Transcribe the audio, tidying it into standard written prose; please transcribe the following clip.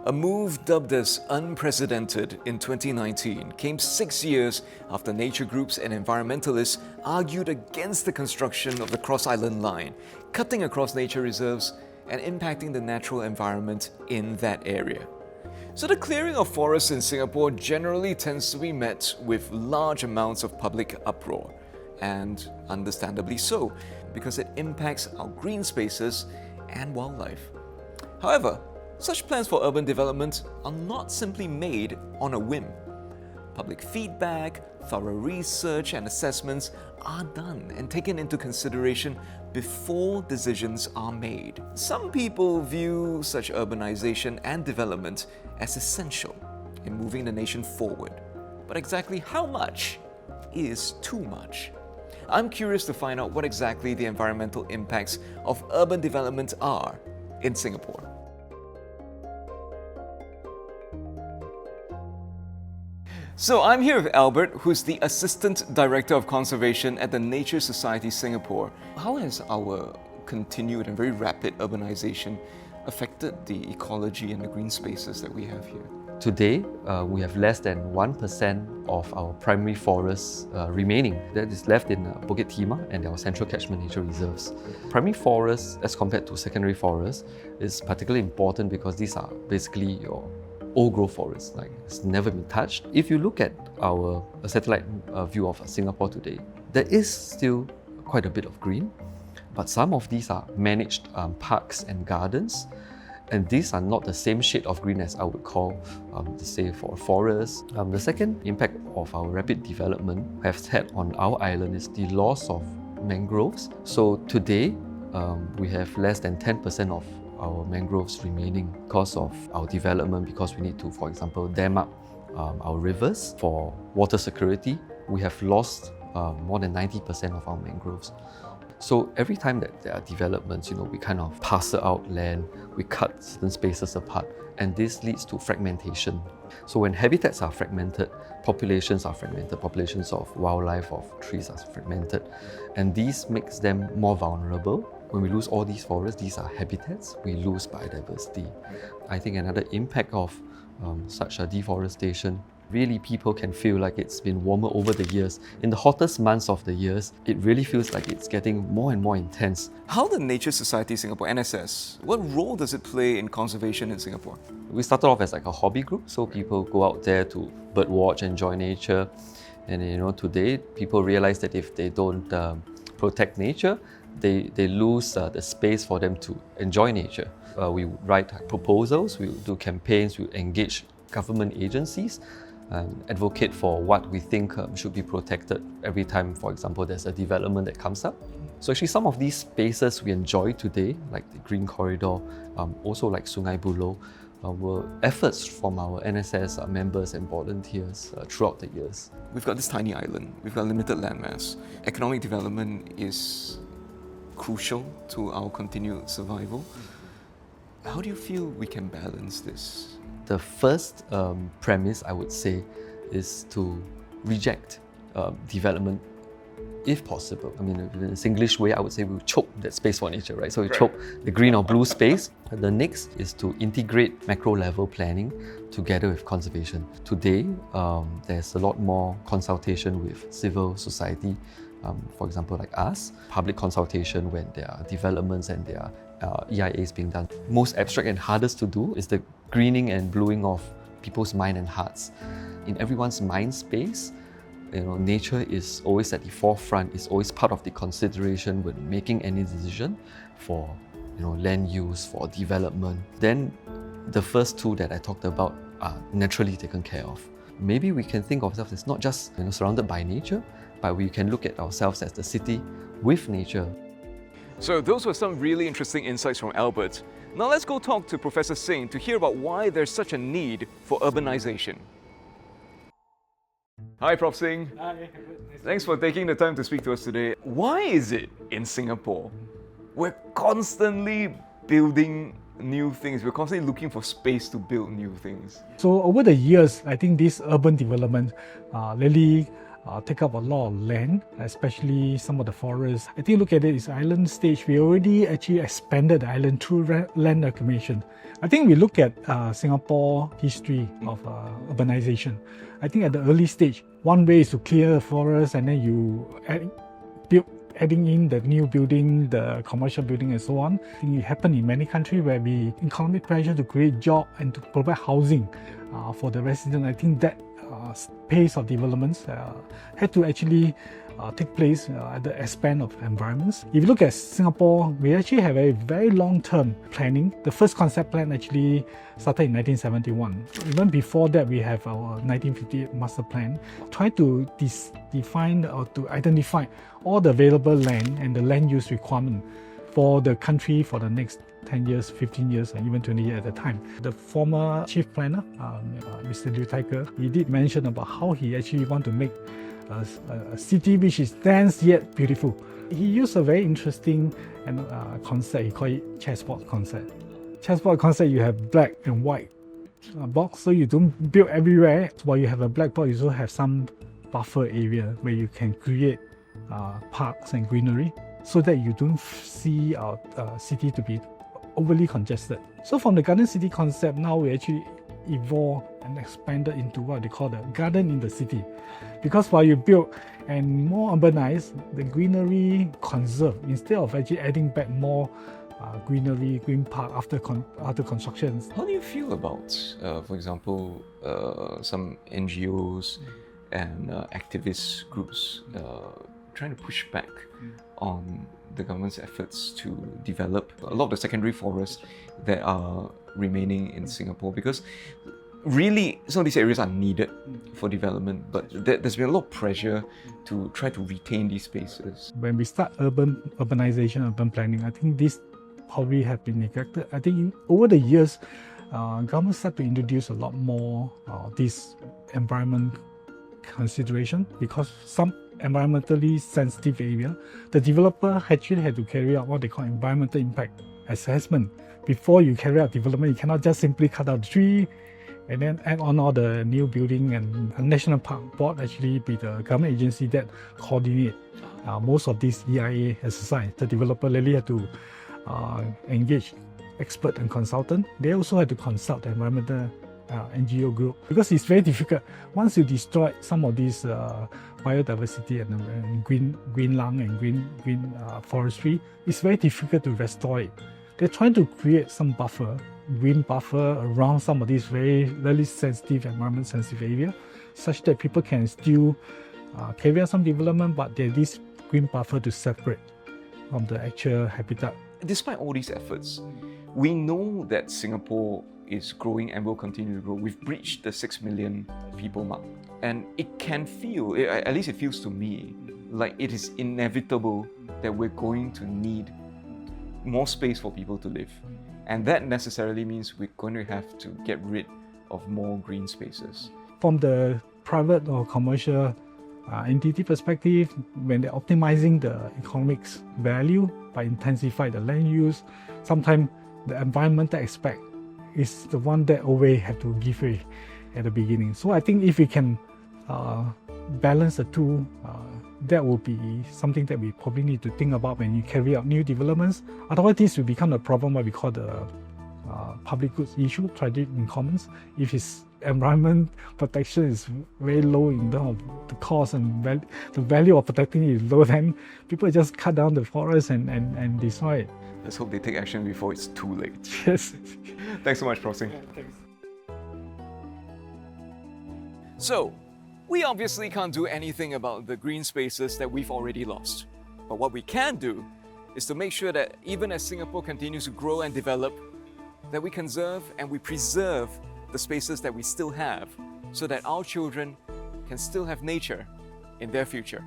A move dubbed as unprecedented in 2019 came 6 years after nature groups and environmentalists argued against the construction of the Cross Island Line, cutting across nature reserves and impacting the natural environment in that area. So the clearing of forests in Singapore generally tends to be met with large amounts of public uproar, and understandably so, because it impacts our green spaces and wildlife. However, such plans for urban development are not simply made on a whim. Public feedback, thorough research and assessments are done and taken into consideration before decisions are made. Some people view such urbanization and development as essential in moving the nation forward. But exactly how much is too much? I'm curious to find out what exactly the environmental impacts of urban development are in Singapore. So I'm here with Albert, who's the Assistant Director of Conservation at the Nature Society Singapore. How has our continued and very rapid urbanization affected the ecology and the green spaces that we have here? Today, we have less than 1% of our primary forests remaining. That is left in Bukit Timah and our Central Catchment Nature Reserves. Primary forests, as compared to secondary forests, is particularly important because these are basically your old-growth forests, like it's never been touched. If you look at our satellite view of Singapore today, there is still quite a bit of green, but some of these are managed parks and gardens, and these are not the same shade of green as I would call, say, for forests. The second impact of our rapid development has had on our island is the loss of mangroves. So today, we have less than 10% of our mangroves remaining because of our development, because we need to, for example, dam up our rivers for water security. We have lost more than 90% of our mangroves. So every time that there are developments, we kind of parcel out land, we cut certain spaces apart, and this leads to fragmentation. So when habitats are fragmented, populations are fragmented, populations of wildlife, of trees are fragmented, and this makes them more vulnerable. When we lose all these forests, these are habitats, we lose biodiversity. I think another impact of such a deforestation, really people can feel like it's been warmer over the years. In the hottest months of the years, it really feels like it's getting more and more intense. How the Nature Society Singapore, NSS, what role does it play in conservation in Singapore? We started off as like a hobby group, so people go out there to birdwatch, enjoy nature. And today, people realize that if they don't protect nature, they lose the space for them to enjoy nature. We write proposals, we do campaigns, we engage government agencies, advocate for what we think should be protected every time, for example, there's a development that comes up. So actually some of these spaces we enjoy today, like the Green Corridor, also like Sungai Buloh, were efforts from our NSS members and volunteers throughout the years. We've got this tiny island, we've got limited landmass. Economic development is crucial to our continued survival. How do you feel we can balance this? The first premise, I would say, is to reject development if possible. I mean, in a Singlish way, I would say we choke that space for nature, right? So we choke the green or blue space. The next is to integrate macro-level planning together with conservation. Today, there's a lot more consultation with civil society, for example, like us, public consultation when there are developments and there are EIAs being done. Most abstract and hardest to do is the greening and bluing of people's mind and hearts. In everyone's mind space, nature is always at the forefront, is always part of the consideration when making any decision for land use, for development. Then the first two that I talked about are naturally taken care of. Maybe we can think of ourselves as not just surrounded by nature, but we can look at ourselves as the city with nature. So those were some really interesting insights from Albert. Now let's go talk to Professor Singh to hear about why there's such a need for urbanization. Hi, Prof. Singh. Hi. Thanks for taking the time to speak to us today. Why is it in Singapore we're constantly building new things? We're constantly looking for space to build new things. So over the years, I think this urban development really take up a lot of land, especially some of the forests. I think look at it, it's island stage. We already actually expanded the island through land reclamation. I think we look at Singapore history of urbanization. I think at the early stage, one way is to clear the forest and then you adding in the new building, the commercial building and so on. I think it happened in many countries where we economic pressure to create jobs and to provide housing for the residents. I think that pace of developments had to actually take place at the expense of environments. If you look at Singapore, we actually have a very long-term planning. The first concept plan actually started in 1971. Even before that, we have our 1958 master plan. Try to define or to identify all the available land and the land use requirement for the country for the next 10 years, 15 years, and even 20 years at a time. The former chief planner, Mr. Liu Taiker, he did mention about how he actually want to make a city which is dense yet beautiful. He used a very interesting concept. He called it chessboard concept. Chessboard concept, you have black and white box, so you don't build everywhere. While you have a black box, you also have some buffer area where you can create parks and greenery, so that you don't see our city to be overly congested. So from the garden city concept, now we actually evolved and expanded into what they call the garden in the city. Because while you build and more urbanized, the greenery conserved instead of actually adding back more greenery, green park after constructions. How do you feel about, for example, some NGOs and activist groups trying to push back on the government's efforts to develop a lot of the secondary forests that are remaining in Singapore? Because really, some of these areas are needed for development, but there's been a lot of pressure to try to retain these spaces. When we start urbanization, urban planning, I think this probably have been neglected. I think over the years, government start to introduce a lot more this environment consideration, because some environmentally sensitive area, the developer actually had to carry out what they call environmental impact assessment. Before you carry out development, you cannot just simply cut out the tree and then add on all the new building, and a National Park Board actually be the government agency that coordinate most of this EIA exercise. The developer really had to engage expert and consultant. They also had to consult the environmental NGO group, because it's very difficult. Once you destroy some of these biodiversity and green lung and green forestry, it's very difficult to restore it. They're trying to create some buffer, green buffer around some of these very sensitive, environment sensitive area, such that people can still carry out some development, but there's this green buffer to separate from the actual habitat. Despite all these efforts, we know that Singapore is growing and will continue to grow. We've breached the 6 million people mark, and it can feel, at least it feels to me, like it is inevitable that we're going to need more space for people to live. And that necessarily means we're going to have to get rid of more green spaces. From the private or commercial entity perspective, when they're optimizing the economics value by intensifying the land use, sometimes the environmental aspect is the one that always have to give way at the beginning. So I think if we can balance the two, that will be something that we probably need to think about when you carry out new developments. Otherwise, this will become a problem, what we call the public goods issue, trade in commons. If its environment protection is very low in terms of the cost and the value of protecting it is low, then people just cut down the forest and destroy it. Let's hope they take action before it's too late. Yes. Thanks so much, Prof. Singh. Yeah, thanks. So, we obviously can't do anything about the green spaces that we've already lost. But what we can do is to make sure that even as Singapore continues to grow and develop, that we conserve and we preserve the spaces that we still have, so that our children can still have nature in their future.